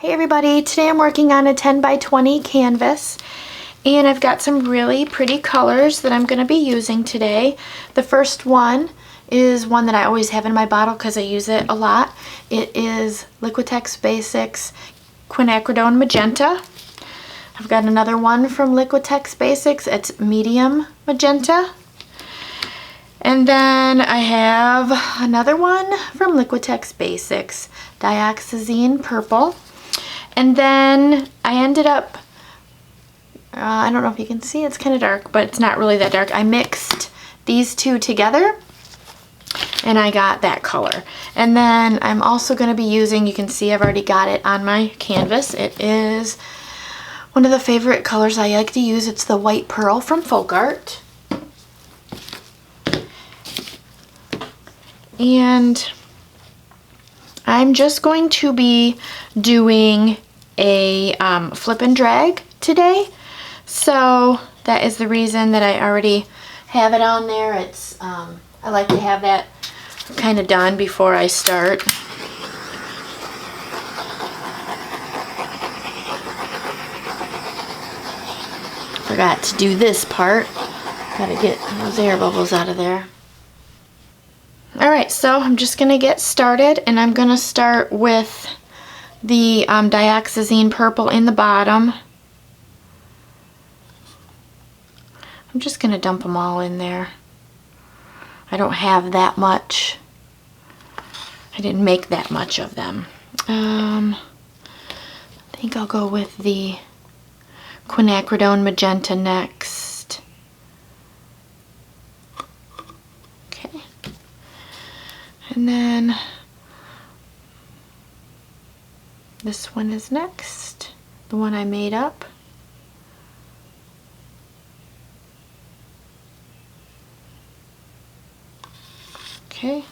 Hey everybody, today I'm working on a 10 by 20 canvas and I've got some really pretty colors that I'm going to be using today. The first one is one that I always have in my bottle because I use it a lot. It is Liquitex Basics Quinacridone Magenta. I've got another one from Liquitex Basics, it's medium magenta. And then I have another one from Liquitex Basics, dioxazine purple. And then I ended up, I don't know if you can see, it's kind of dark, but it's not really that dark. I mixed these two together and I got that color. And then I'm also going to be using, you can see I've already got it on my canvas. It is one of the favorite colors I like to use. It's the white pearl from FolkArt. And I'm just going to be doing a flip and drag today. So that is the reason that I already have it on there. It's I like to have that kind of done before I start. Forgot to do this part. Gotta get those air bubbles out of there. Alright, so I'm just going to get started, and I'm going to start with the dioxazine purple in the bottom. I'm just going to dump them all in there. I don't have that much. I didn't make that much of them. I think I'll go with the quinacridone magenta next. And then this one is next, the one I made up. Okay.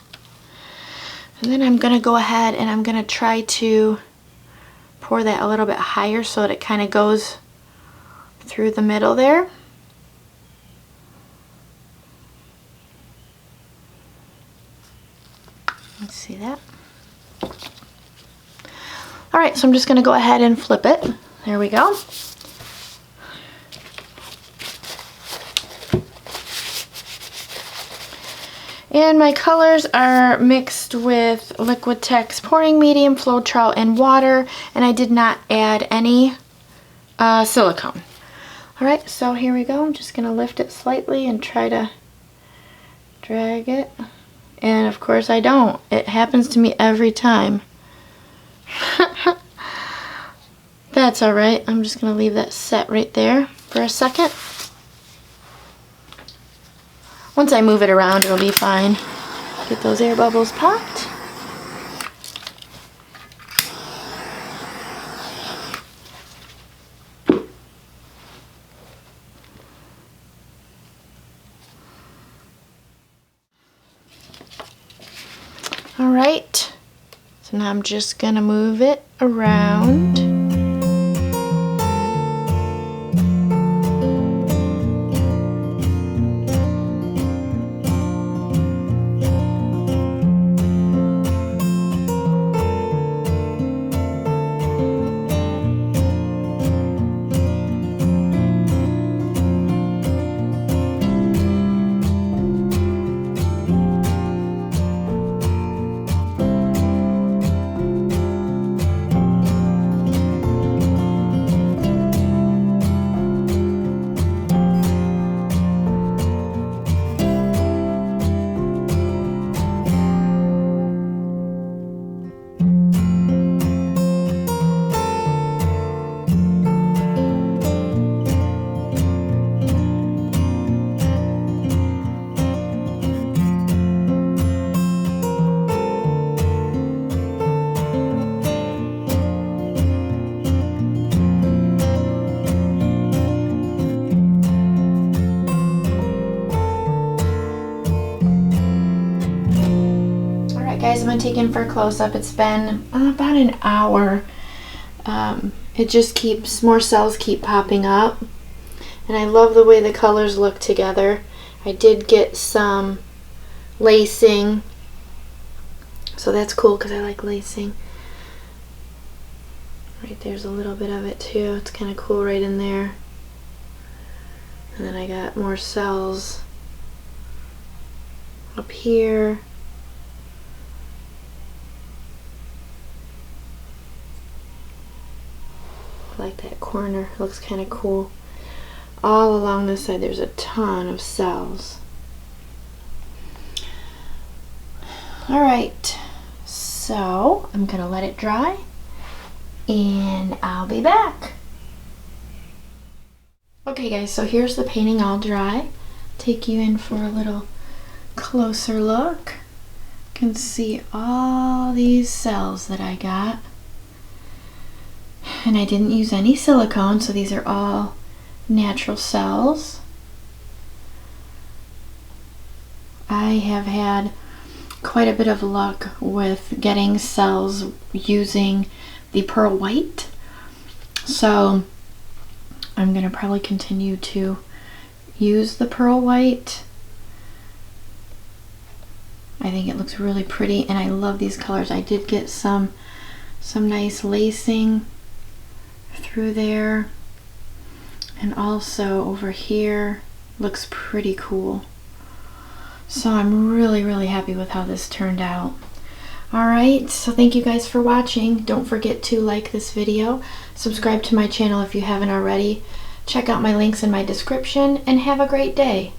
And then I'm going to go ahead and I'm going to try to pour that a little bit higher so that it kind of goes through the middle there. Let's see that. Alright, so I'm just going to go ahead and flip it. There we go. And my colors are mixed with Liquitex pouring medium, floetrol, and water, and I did not add any silicone. Alright, so here we go. I'm just going to lift it slightly and try to drag it. And of course I don't. It happens to me every time. That's alright. I'm just going to leave that set right there for a second. Once I move it around, it'll be fine. Get those air bubbles popped. Alright, so now I'm just going to move it around. Guys, I'm going to take in for a close-up. It's been about an hour. It just keeps, more cells keep popping up. And I love the way the colors look together. I did get some lacing, so that's cool because I like lacing. Right there's a little bit of it too. It's kind of cool right in there. And then I got more cells up here. I like that corner, it looks kind of cool. All along this side there's a ton of cells. Alright, so I'm gonna let it dry and I'll be back. Okay guys, so here's the painting all dry. Take you in for a little closer look. You can see all these cells that I got. And I didn't use any silicone, so these are all natural cells. I have had quite a bit of luck with getting cells using the pearl white, so I'm going to probably continue to use the pearl white. I think it looks really pretty and I love these colors. I did get some nice lacing through there, and also over here looks pretty cool. So I'm really happy with how this turned out. Alright, so thank you guys for watching. Don't forget to like this video, subscribe to my channel if you haven't already, check out my links in my description, and have a great day.